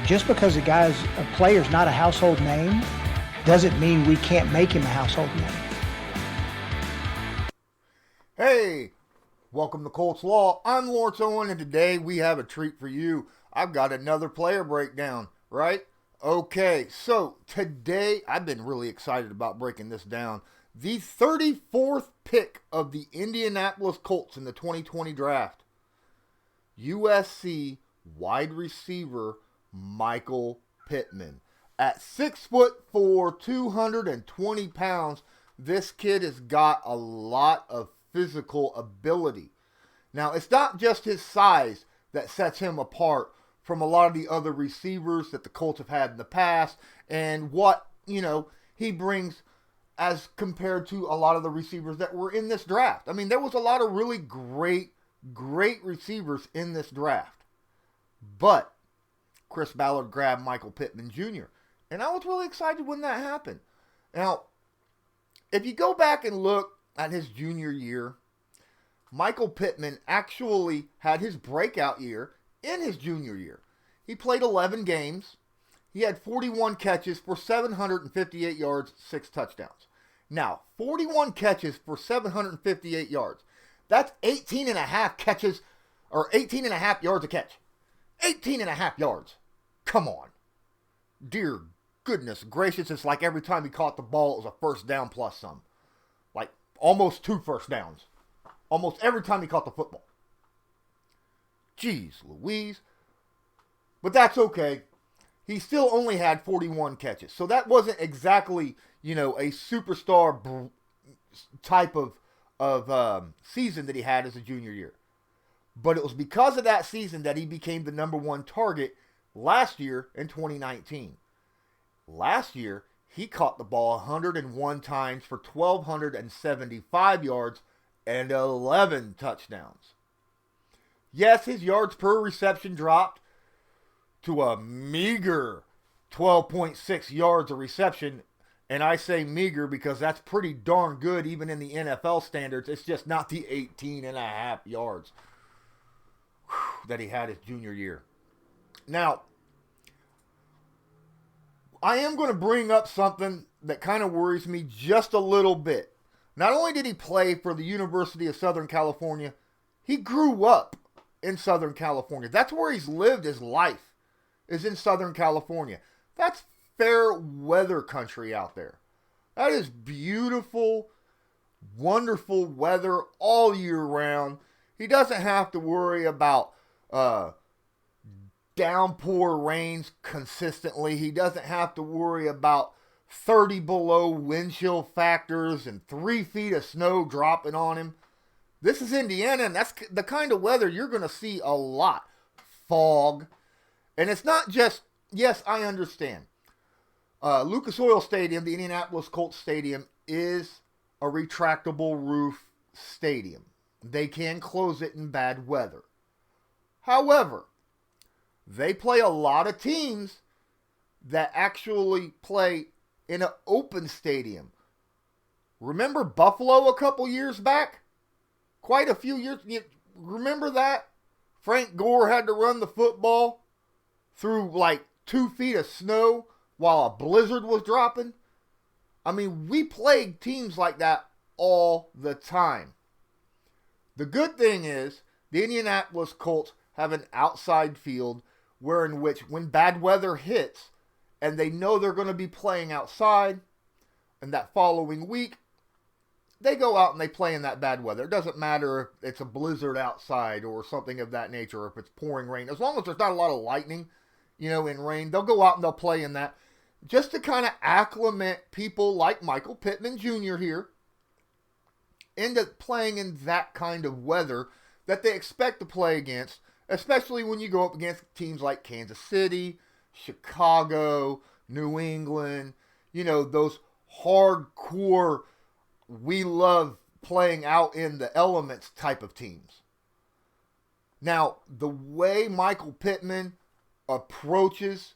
just because a player's not a household name doesn't mean we can't make him a household name. Hey, welcome to Colts Law. I'm Lawrence Owen, and today we have a treat for you. I've got another player breakdown, right? Okay, so today I've been really excited about breaking this down. The 34th pick of the Indianapolis Colts in the 2020 draft. USC wide receiver Michael Pittman. At 6'4", 220 pounds, this kid has got a lot of physical ability. Now, it's not just his size that sets him apart from a lot of the other receivers that the Colts have had in the past and what, he brings as compared to a lot of the receivers that were in this draft. I mean, there was a lot of really great receivers in this draft. But Chris Ballard grabbed Michael Pittman Jr., and I was really excited when that happened. Now, if you go back and look at his junior year, Michael Pittman actually had his breakout year in his junior year. He played 11 games. He had 41 catches for 758 yards, 6 touchdowns. Now, 41 catches for 758 yards. That's 18 and a half catches, or 18 and a half yards a catch. 18 and a half yards. Come on. Dear goodness gracious, it's like every time he caught the ball, it was a first down plus some. Like almost 2 first downs. Almost every time he caught the football. Jeez Louise. But that's okay. He still only had 41 catches. So that wasn't exactly, a superstar type of season that he had as a junior year. But it was because of that season that he became the number 1 target last year in 2019. Last year, he caught the ball 101 times for 1,275 yards and 11 touchdowns. Yes, his yards per reception dropped to a meager 12.6 yards a reception. And I say meager because that's pretty darn good even in the NFL standards. It's just not the 18 and a half yards that he had his junior year. Now, I am going to bring up something that kind of worries me just a little bit. Not only did he play for the University of Southern California, he grew up in Southern California. That's where he's lived his life, is in Southern California. That's fair weather country out there. That is beautiful, wonderful weather all year round. He doesn't have to worry about downpour rains consistently. He doesn't have to worry about 30 below wind chill factors and 3 feet of snow dropping on him. This is Indiana, and that's the kind of weather you're going to see a lot. Fog. And it's not just, yes, I understand. Lucas Oil Stadium, the Indianapolis Colts Stadium, is a retractable roof stadium. They can close it in bad weather. However, they play a lot of teams that actually play in an open stadium. Remember Buffalo a couple years back? Quite a few years. Remember that? Frank Gore had to run the football through like 2 feet of snow while a blizzard was dropping. I mean, we played teams like that all the time. The good thing is the Indianapolis Colts have an outside field in which when bad weather hits and they know they're going to be playing outside, and that following week, they go out and they play in that bad weather. It doesn't matter if it's a blizzard outside or something of that nature, or if it's pouring rain. As long as there's not a lot of lightning, in rain, they'll go out and they'll play in that just to kind of acclimate people like Michael Pittman Jr. here into playing in that kind of weather that they expect to play against, especially when you go up against teams like Kansas City, Chicago, New England, those hardcore, we love playing out in the elements type of teams. Now, the way Michael Pittman approaches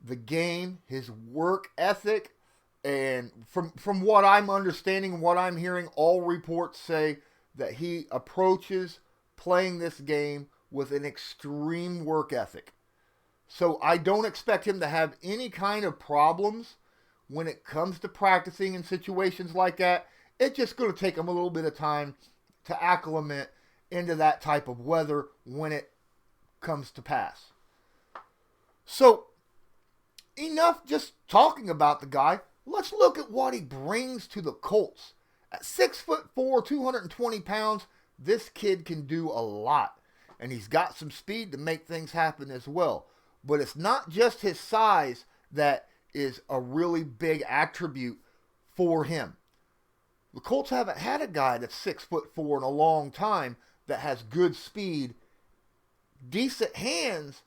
the game, his work ethic, and from what I'm understanding, what I'm hearing, all reports say that he approaches playing this game with an extreme work ethic. So I don't expect him to have any kind of problems when it comes to practicing in situations like that. It's just going to take him a little bit of time to acclimate into that type of weather when it comes to pass. So, enough just talking about the guy. Let's look at what he brings to the Colts. At 6'4", 220 pounds, this kid can do a lot. And he's got some speed to make things happen as well. But it's not just his size that is a really big attribute for him. The Colts haven't had a guy that's 6'4" in a long time that has good speed, decent hands,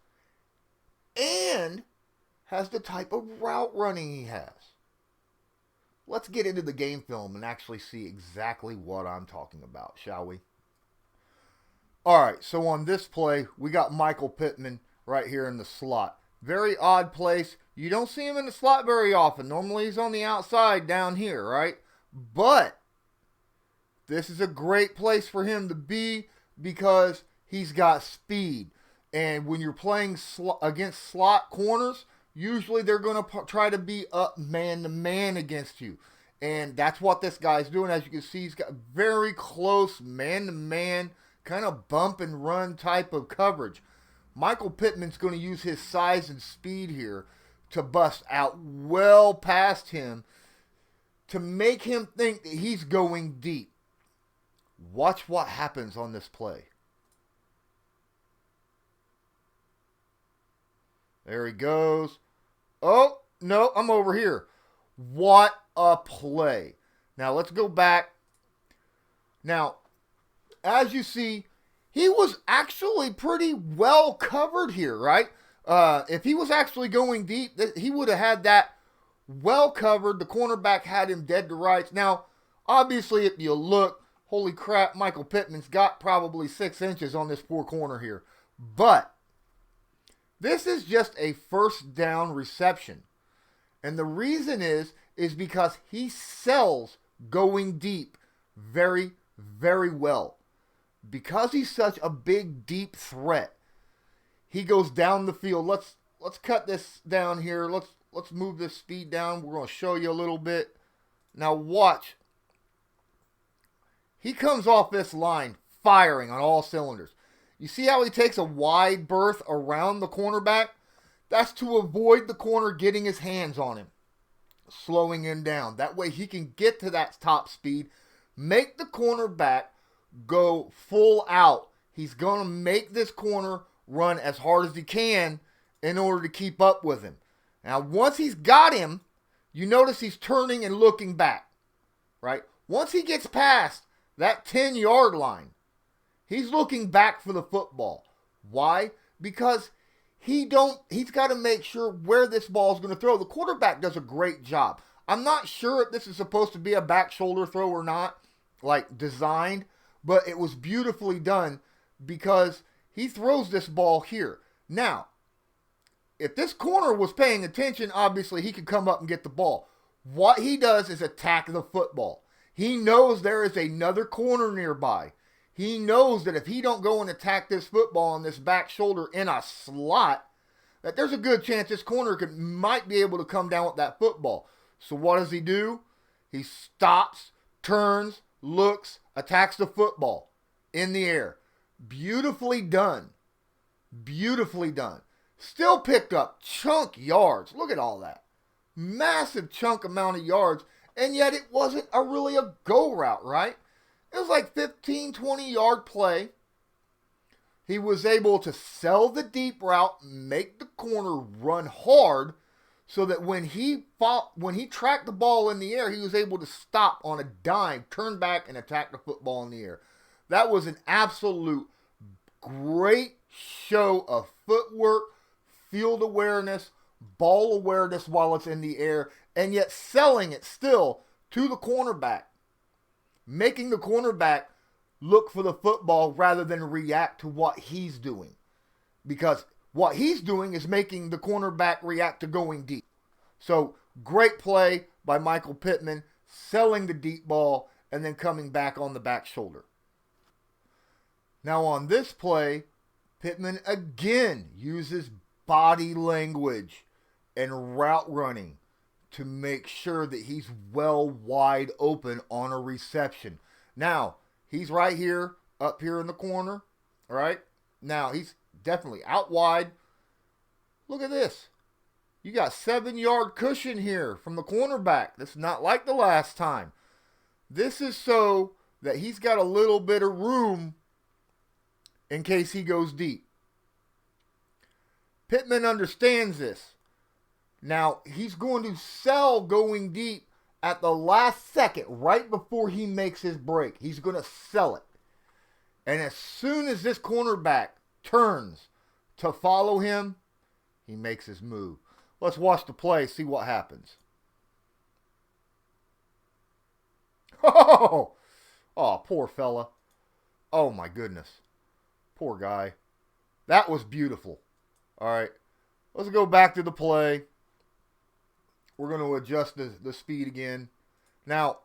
and has the type of route running he has. Let's get into the game film and actually see exactly what I'm talking about, shall we? Alright, so on this play, we got Michael Pittman right here in the slot. Very odd place. You don't see him in the slot very often. Normally he's on the outside down here, right? But this is a great place for him to be because he's got speed. And when you're playing against slot corners, usually they're going to try to be up man-to-man against you. And that's what this guy's doing. As you can see, he's got very close man-to-man, kind of bump and run type of coverage. Michael Pittman's going to use his size and speed here to bust out well past him to make him think that he's going deep. Watch what happens on this play. There he goes. Oh, no, I'm over here. What a play. Now, let's go back. Now, as you see, he was actually pretty well covered here, right? If he was actually going deep, he would have had that well covered. The cornerback had him dead to rights. Now, obviously, if you look, holy crap, Michael Pittman's got probably 6 inches on this poor corner here. But this is just a first down reception. And the reason is because he sells going deep very, very well. Because he's such a big, deep threat, he goes down the field. Let's cut this down here. Let's move this speed down. We're going to show you a little bit. Now watch. He comes off this line firing on all cylinders. You see how he takes a wide berth around the cornerback? That's to avoid the corner getting his hands on him, slowing him down. That way he can get to that top speed, make the cornerback go full out. He's going to make this corner run as hard as he can in order to keep up with him. Now, once he's got him, you notice he's turning and looking back, right? Once he gets past that 10-yard line, he's looking back for the football. Why? Because he's got to make sure where this ball is going to throw. The quarterback does a great job. I'm not sure if this is supposed to be a back shoulder throw or not, like designed, but it was beautifully done because he throws this ball here. Now, if this corner was paying attention, obviously he could come up and get the ball. What he does is attack the football. He knows there is another corner nearby. He knows that if he don't go and attack this football on this back shoulder in a slot, that there's a good chance this corner might be able to come down with that football. So what does he do? He stops, turns, looks, attacks the football in the air. Beautifully done. Beautifully done. Still picked up chunk yards. Look at all that. Massive chunk amount of yards. And yet it wasn't really a go route, right? It was like 15, 20-yard play. He was able to sell the deep route, make the corner run hard, so that when he tracked the ball in the air, he was able to stop on a dime, turn back, and attack the football in the air. That was an absolute great show of footwork, field awareness, ball awareness while it's in the air, and yet selling it still to the cornerback. Making the cornerback look for the football rather than react to what he's doing. Because what he's doing is making the cornerback react to going deep. So, great play by Michael Pittman, selling the deep ball, and then coming back on the back shoulder. Now on this play, Pittman again uses body language and route running to make sure that he's well wide open on a reception. Now, he's right here, up here in the corner, all right? Now, he's definitely out wide. Look at this. You got 7-yard cushion here from the cornerback. That's not like the last time. This is so that he's got a little bit of room in case he goes deep. Pittman understands this. Now, he's going to sell going deep at the last second, right before he makes his break. He's going to sell it. And as soon as this cornerback turns to follow him, he makes his move. Let's watch the play, see what happens. Oh, poor fella. Oh, my goodness. Poor guy. That was beautiful. All right, let's go back to the play. We're going to adjust the speed again. Now,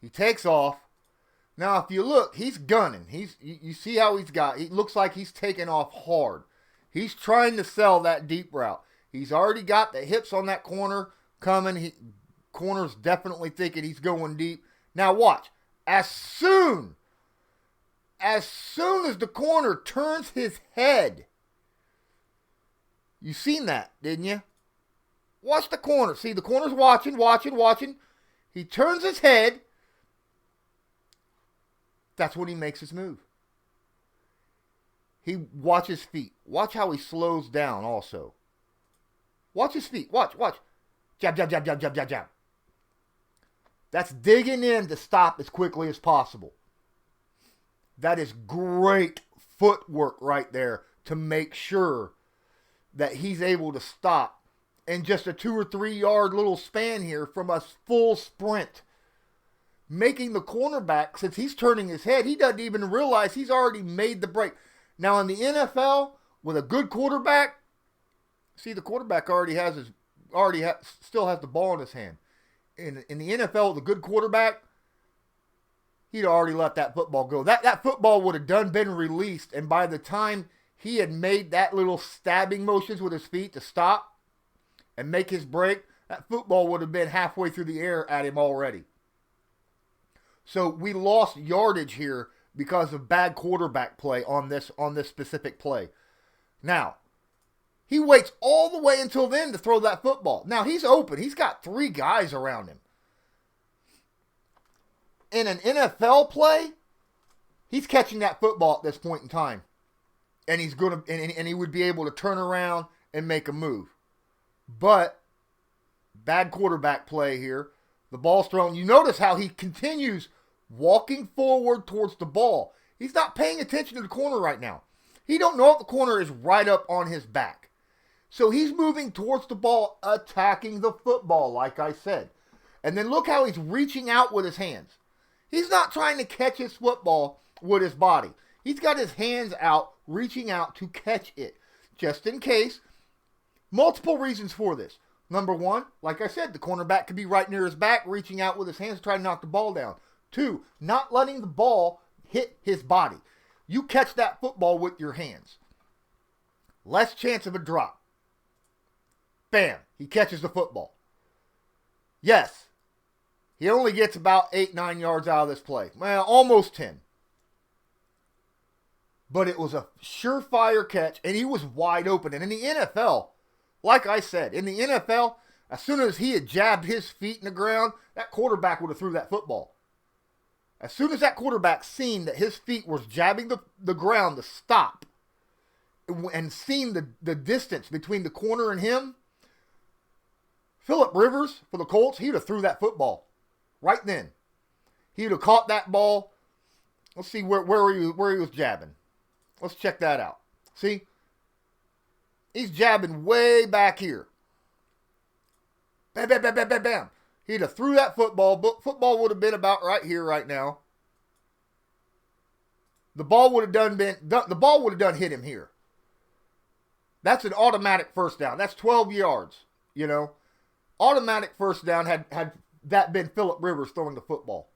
he takes off. Now, if you look, he's gunning. You see how he looks like he's taking off hard. He's trying to sell that deep route. He's already got the hips on that corner coming. Corner's definitely thinking he's going deep. Now watch. As soon as the corner turns his head, you seen that, didn't you? Watch the corner. See, the corner's watching. He turns his head. That's when he makes his move. He watch his feet. Watch how he slows down also. Watch his feet. Watch. Jab. That's digging in to stop as quickly as possible. That is great footwork right there to make sure that he's able to stop in just a 2 or 3 yard little span here from a full sprint. Making the cornerback, since he's turning his head, he doesn't even realize he's already made the break. Now in the NFL, with a good quarterback, see, the quarterback still has the ball in his hand. In the NFL, with a good quarterback, he'd already let that football go. That football would have been released, and by the time he had made that little stabbing motions with his feet to stop and make his break, that football would have been halfway through the air at him already. So we lost yardage here because of bad quarterback play on this specific play. Now, he waits all the way until then to throw that football. Now, he's open. He's got 3 guys around him. In an NFL play, he's catching that football at this point in time. And he's going to and he would be able to turn around and make a move. But bad quarterback play here. The ball's thrown. You notice how he continues walking forward towards the ball. He's not paying attention to the corner right now. He don't know if the corner is right up on his back. So he's moving towards the ball, attacking the football, like I said. And then look how he's reaching out with his hands. He's not trying to catch his football with his body. He's got his hands out, reaching out to catch it, just in case. Multiple reasons for this. Number 1, like I said, the cornerback could be right near his back, reaching out with his hands to try to knock the ball down. 2, not letting the ball hit his body. You catch that football with your hands. Less chance of a drop. Bam, he catches the football. Yes, he only gets about 8-9 yards out of this play. Well, almost 10. But it was a surefire catch, and he was wide open. And in the NFL, like I said, in the NFL, as soon as he had jabbed his feet in the ground, that quarterback would have threw that football. As soon as that quarterback seen that his feet was jabbing the ground to stop, and seen the distance between the corner and him, Phillip Rivers for the Colts, he would have threw that football right then. He would have caught that ball. Let's see where he was jabbing. Let's check that out. See? He's jabbing way back here. Bam, bam, bam, bam, bam, bam. He'd have threw that football, but football would have been about right here right now. The ball would have done hit him here. That's an automatic first down. That's 12 yards, you know. Automatic first down had that been Phillip Rivers throwing the football.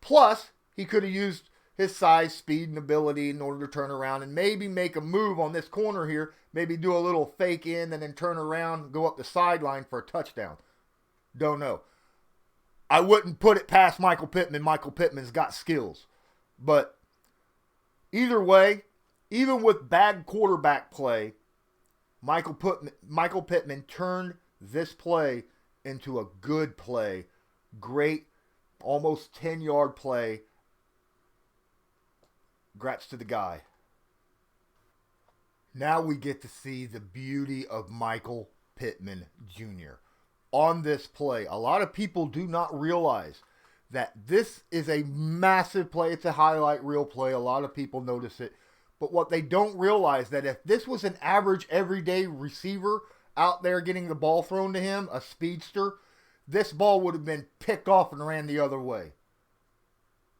Plus, he could have used his size, speed, and ability in order to turn around and maybe make a move on this corner here. Maybe do a little fake in and then turn around, go up the sideline for a touchdown. Don't know. I wouldn't put it past Michael Pittman. Michael Pittman's got skills. But either way, even with bad quarterback play, Michael Pittman turned this play into a good play. Great, almost 10-yard play. Congrats to the guy. Now we get to see the beauty of Michael Pittman Jr. on this play. A lot of people do not realize that this is a massive play. It's a highlight reel play. A lot of people notice it. But what they don't realize that if this was an average everyday receiver out there getting the ball thrown to him, a speedster, this ball would have been picked off and ran the other way.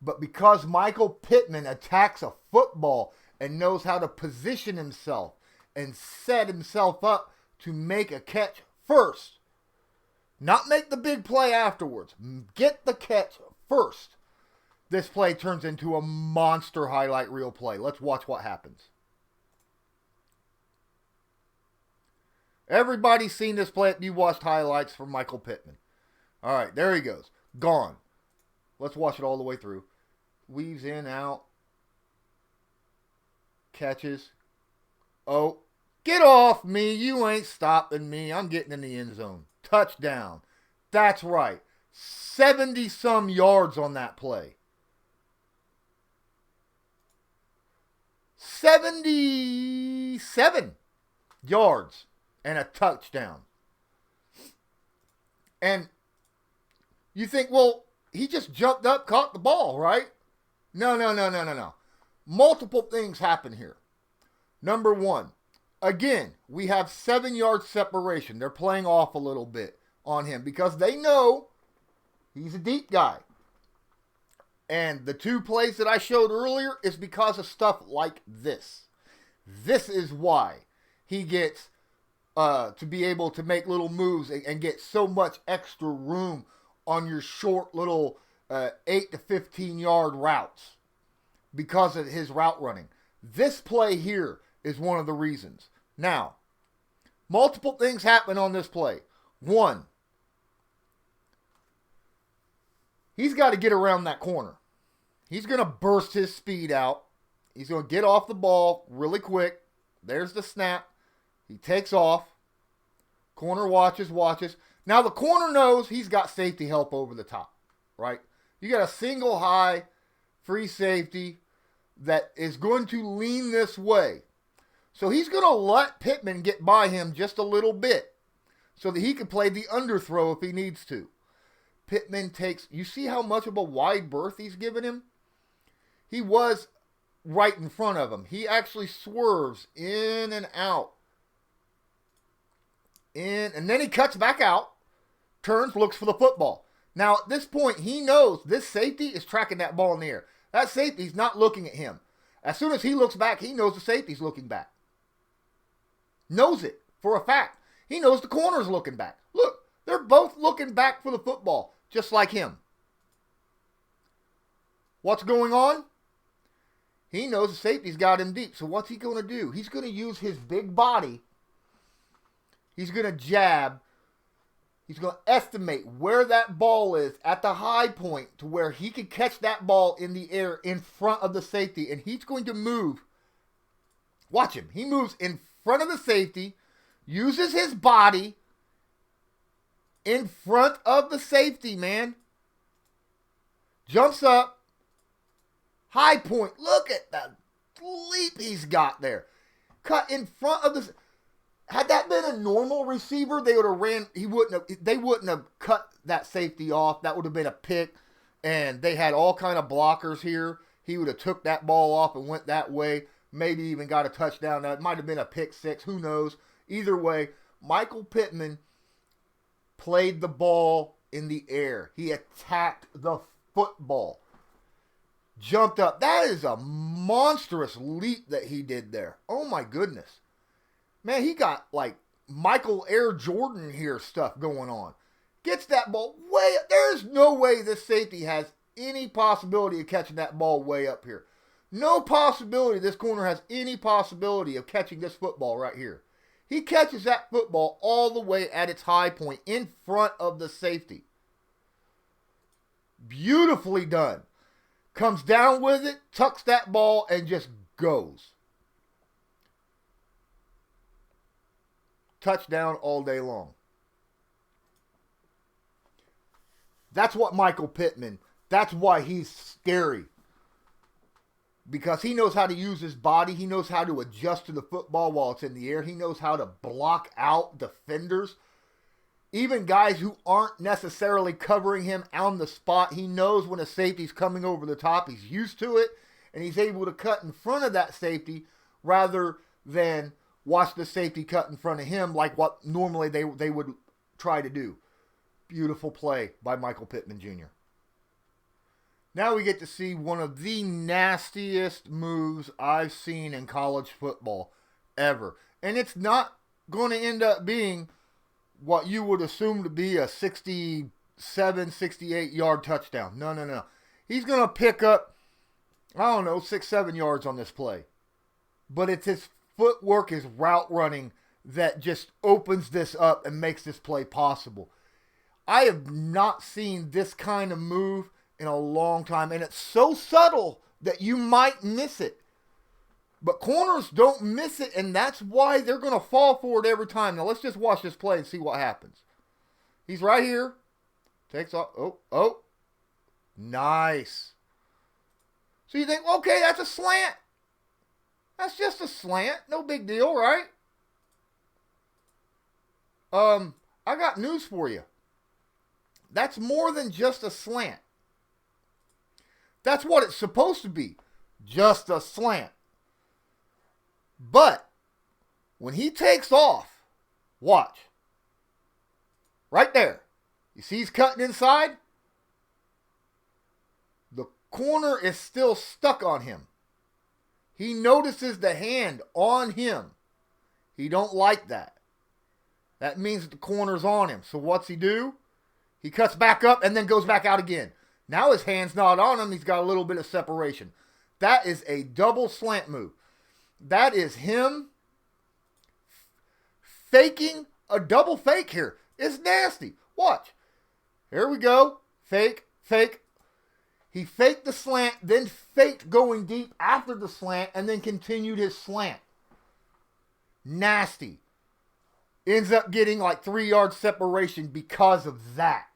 But because Michael Pittman attacks a football and knows how to position himself and set himself up to make a catch first, not make the big play afterwards, get the catch first, this play turns into a monster highlight reel play. Let's watch what happens. Everybody's seen this play. You watched highlights from Michael Pittman. All right, there he goes. Gone. Let's watch it all the way through. Weaves in, out. Catches. Oh, get off me. You ain't stopping me. I'm getting in the end zone. Touchdown. That's right. 70-some yards on that play. 77 yards and a touchdown. And you think, well, he just jumped up, caught the ball, right? No. Multiple things happen here. Number one, again, we have 7-yard separation. They're playing off a little bit on him because they know he's a deep guy. And the 2 plays that I showed earlier is because of stuff like this. This is why he gets to be able to make little moves and get so much extra room on your short little 8 to 15 yard routes because of his route running. This play here is one of the reasons. Now, multiple things happen on this play. One, he's got to get around that corner. He's going to burst his speed out. He's going to get off the ball really quick. There's the snap. He takes off. Corner watches. Now the corner knows he's got safety help over the top, right? You got a single high free safety that is going to lean this way. So he's going to let Pittman get by him just a little bit so that he can play the underthrow if he needs to. Pittman takes, you see how much of a wide berth he's given him? He was right in front of him. He actually swerves in and out. And then he cuts back out, turns, looks for the football. Now, at this point, he knows this safety is tracking that ball in the air. That safety's not looking at him. As soon as he looks back, he knows the safety's looking back. Knows it for a fact. He knows the corner's looking back. Look, they're both looking back for the football, just like him. What's going on? He knows the safety's got him deep. So what's he going to do? He's going to use his big body. He's going to jab. He's going to estimate where that ball is at the high point to where he can catch that ball in the air in front of the safety. And he's going to move. Watch him. He moves in front of the safety, uses his body in front of the safety, man. Jumps up. High point. Look at that leap he's got there. Cut in front of the... Had that been a normal receiver, they would have ran. They wouldn't have cut that safety off. That would have been a pick. And they had all kind of blockers here. He would have took that ball off and went that way. Maybe even got a touchdown. That might have been a pick 6. Who knows? Either way, Michael Pittman played the ball in the air. He attacked the football. Jumped up. That is a monstrous leap that he did there. Oh my goodness. Man, he got like Michael Air Jordan here stuff going on. Gets that ball way up. There's no way this safety has any possibility of catching that ball way up here. No possibility this corner has any possibility of catching this football right here. He catches that football all the way at its high point in front of the safety. Beautifully done. Comes down with it, tucks that ball, and just goes. Touchdown all day long. That's what Michael Pittman, that's why he's scary. Because he knows how to use his body. He knows how to adjust to the football while it's in the air. He knows how to block out defenders. Even guys who aren't necessarily covering him on the spot. He knows when a safety's coming over the top. He's used to it. And he's able to cut in front of that safety rather than watch the safety cut in front of him like what normally they would try to do. Beautiful play by Michael Pittman Jr. Now we get to see one of the nastiest moves I've seen in college football ever. And it's not going to end up being what you would assume to be a 67, 68-yard touchdown. No. He's going to pick up, 6, 7 yards on this play. But it's his footwork, his route running that just opens this up and makes this play possible. I have not seen this kind of move in a long time, and it's so subtle that you might miss it. But corners don't miss it, and that's why they're going to fall for it every time. Now let's just watch this play and see what happens. He's right here. Takes off. Oh. Nice. So you think, okay, that's a slant. That's just a slant. No big deal, right? I got news for you. That's more than just a slant. That's what it's supposed to be. Just a slant. But when he takes off, watch. Right there. You see he's cutting inside? The corner is still stuck on him. He notices the hand on him. He don't like that. That means the corner's on him. So what's he do? He cuts back up and then goes back out again. Now his hand's not on him. He's got a little bit of separation. That is a double slant move. That is him faking a double fake here. It's nasty. Watch. Here we go. Fake. He faked the slant, then faked going deep after the slant, and then continued his slant. Nasty. Ends up getting like 3 yard separation because of that.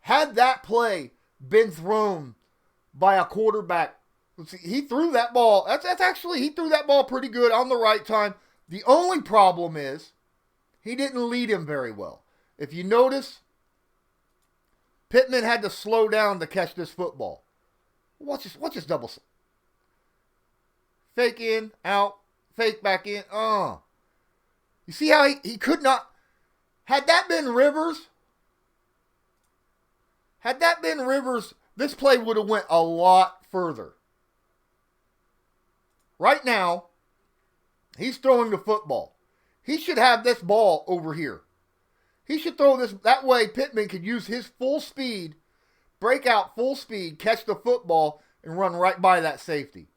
Had that play been thrown by a quarterback, he threw that ball. He threw that ball pretty good on the right time. The only problem is he didn't lead him very well. If you notice, Pittman had to slow down to catch this football. Watch this double. Fake in, out, fake back in. You see how he could not. Had that been Rivers, this play would have went a lot further. Right now, he's throwing the football. He should have this ball over here. He should throw this. That way, Pittman could use his full speed, break out full speed, catch the football, and run right by that safety.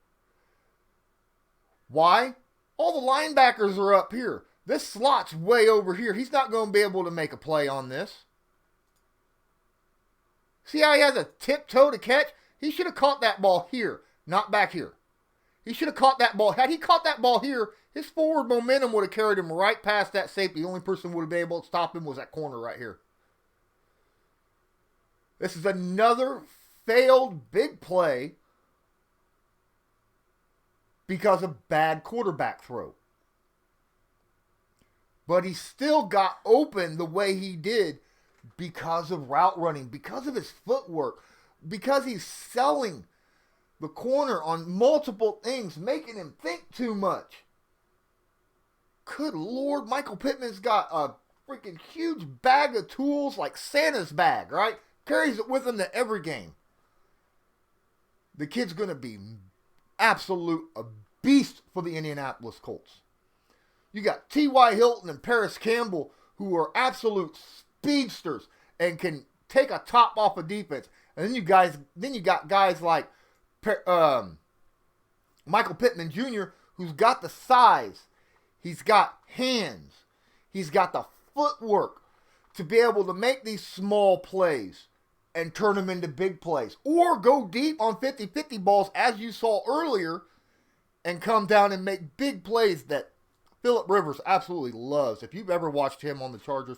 Why? All the linebackers are up here. This slot's way over here. He's not going to be able to make a play on this. See how he has a tiptoe to catch? He should have caught that ball here, not back here. He should have caught that ball. Had he caught that ball here, his forward momentum would have carried him right past that safety. The only person who would have been able to stop him was that corner right here. This is another failed big play because of bad quarterback throw. But he still got open the way he did because of route running, because of his footwork, because he's selling the corner on multiple things, making him think too much. Good Lord, Michael Pittman's got a freaking huge bag of tools like Santa's bag, right? Carries it with him to every game. The kid's going to be a beast for the Indianapolis Colts. You got T.Y. Hilton and Paris Campbell, who are absolute speedsters and can take a top off of defense. And then you got guys like Michael Pittman Jr., who's got the size, he's got hands, he's got the footwork to be able to make these small plays and turn them into big plays. Or go deep on 50-50 balls, as you saw earlier, and come down and make big plays that Phillip Rivers absolutely loves. If you've ever watched him on the Chargers,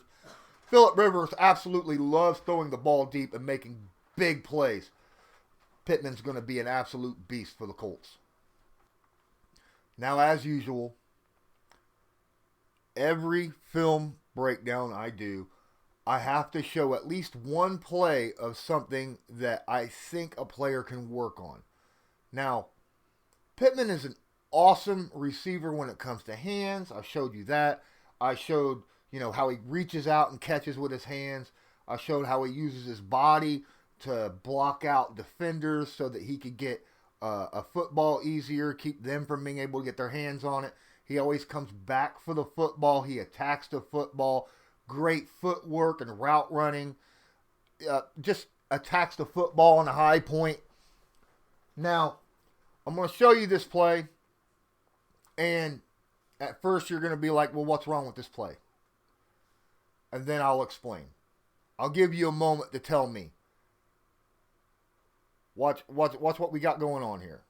Phillip Rivers absolutely loves throwing the ball deep and making big plays. Pittman's going to be an absolute beast for the Colts. Now, as usual, every film breakdown I do, I have to show at least one play of something that I think a player can work on. Now, Pittman is an awesome receiver when it comes to hands. I showed you that. I showed, how he reaches out and catches with his hands. I showed how he uses his body to block out defenders so that he could get a football easier, keep them from being able to get their hands on it. He always comes back for the football. He attacks the football. Great footwork and route running. Just attacks the ball on a high point. Now, I'm going to show you this play. And at first you're going to be like, well, what's wrong with this play? And then I'll explain. I'll give you a moment to tell me. Watch what we got going on here.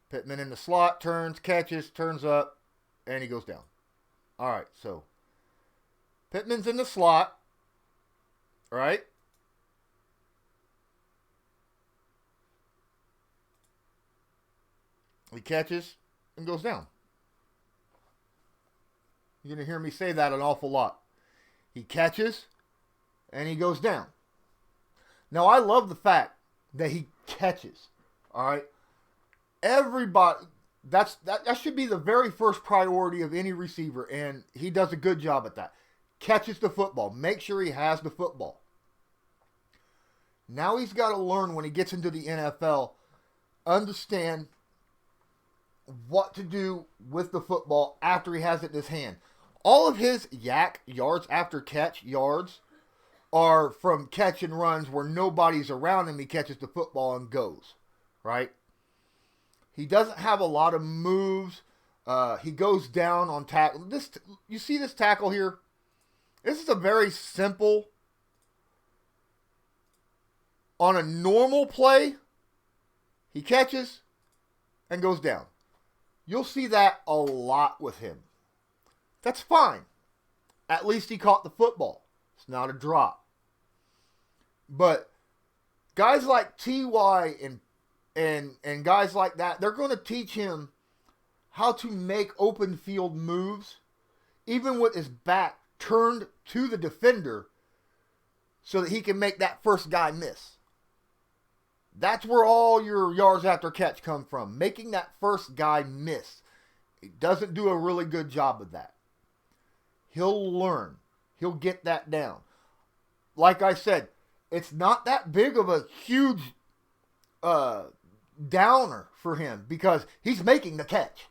Pittman in the slot, turns, catches, turns up, and he goes down. All right, so Pittman's in the slot, right? He catches and goes down. You're going to hear me say that an awful lot. He catches and he goes down. Now, I love the fact that he catches, all right? Everybody, that should be the very first priority of any receiver, and he does a good job at that. Catches the football. Make sure he has the football. Now he's got to learn when he gets into the NFL, understand what to do with the football after he has it in his hand. All of his yards after catch yards are from catch and runs where nobody's around him. He catches the football and goes, right? He doesn't have a lot of moves. He goes down on tackle. You see this tackle here? This is a very simple. On a normal play, he catches and goes down. You'll see that a lot with him. That's fine. At least he caught the football. It's not a drop. But guys like T.Y. and guys like that, they're going to teach him how to make open field moves, even with his back turned to the defender, so that he can make that first guy miss. That's where all your yards after catch come from, making that first guy miss. He doesn't do a really good job of that. He'll learn. He'll get that down. Like I said, it's not that big of a huge downer for him because he's making the catch.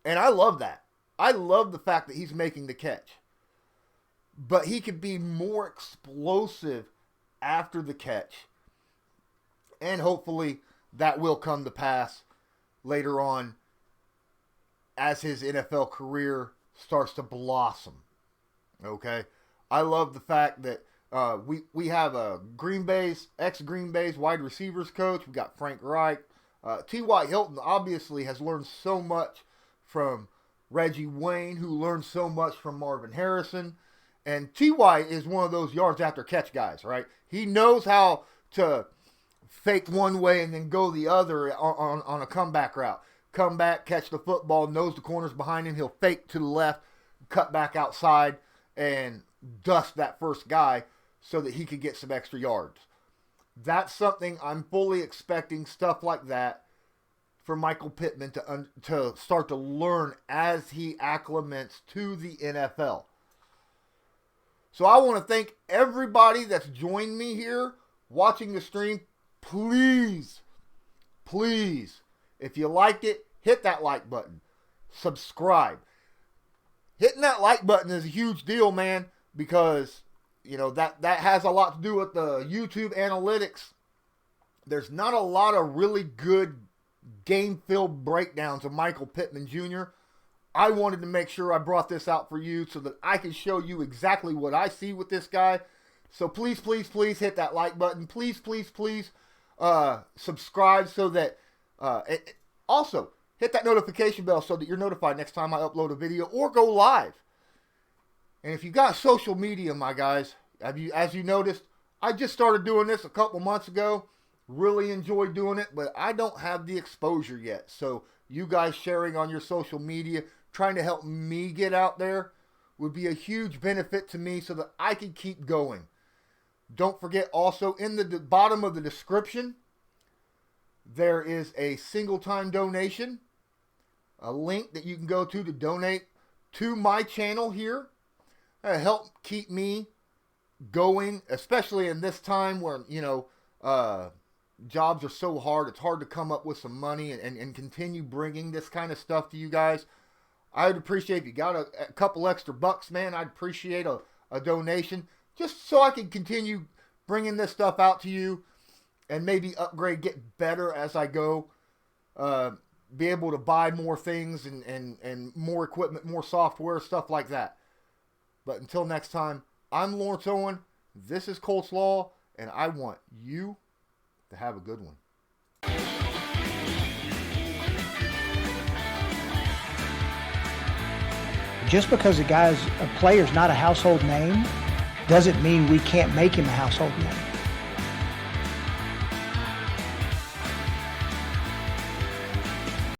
And I love that. I love the fact that he's making the catch. But he could be more explosive after the catch. And hopefully that will come to pass later on as his NFL career starts to blossom. Okay? I love the fact that we have a ex-Green Bay's wide receivers coach. We got Frank Reich. T.Y. Hilton obviously has learned so much from Reggie Wayne, who learned so much from Marvin Harrison. And T.Y. is one of those yards after catch guys, right? He knows how to fake one way and then go the other on a comeback route. Come back, catch the football, knows the corner's behind him. He'll fake to the left, cut back outside, and dust that first guy so that he could get some extra yards. That's something I'm fully expecting, stuff like that, for Michael Pittman to start to learn as he acclimates to the NFL. So I want to thank everybody that's joined me here watching the stream. Please, if you liked it, hit that like button. Subscribe. Hitting that like button is a huge deal, man. because, you know, that has a lot to do with the YouTube analytics. There's not a lot of really good game film breakdowns of Michael Pittman Jr. I wanted to make sure I brought this out for you so that I can show you exactly what I see with this guy. So please, please, please hit that like button. Please, please, please subscribe so that also hit that notification bell so that you're notified next time I upload a video or go live. And if you got social media, my guys, as you noticed, I just started doing this a couple months ago. Really enjoy doing it, but I don't have the exposure yet. So you guys sharing on your social media, trying to help me get out there, would be a huge benefit to me so that I can keep going. Don't forget also, in the bottom of the description, there is a single-time donation, a link that you can go to donate to my channel here. Help keep me going, especially in this time where, you know, jobs are so hard. It's hard to come up with some money and continue bringing this kind of stuff to you guys. I'd appreciate if you got a couple extra bucks, man. I'd appreciate a donation just so I can continue bringing this stuff out to you and maybe upgrade, get better as I go. Be able to buy more things and more equipment, more software, stuff like that. But until next time, I'm Lawrence Owen. This is Colts Law, and I want you to have a good one. Just because a player's not a household name doesn't mean we can't make him a household name.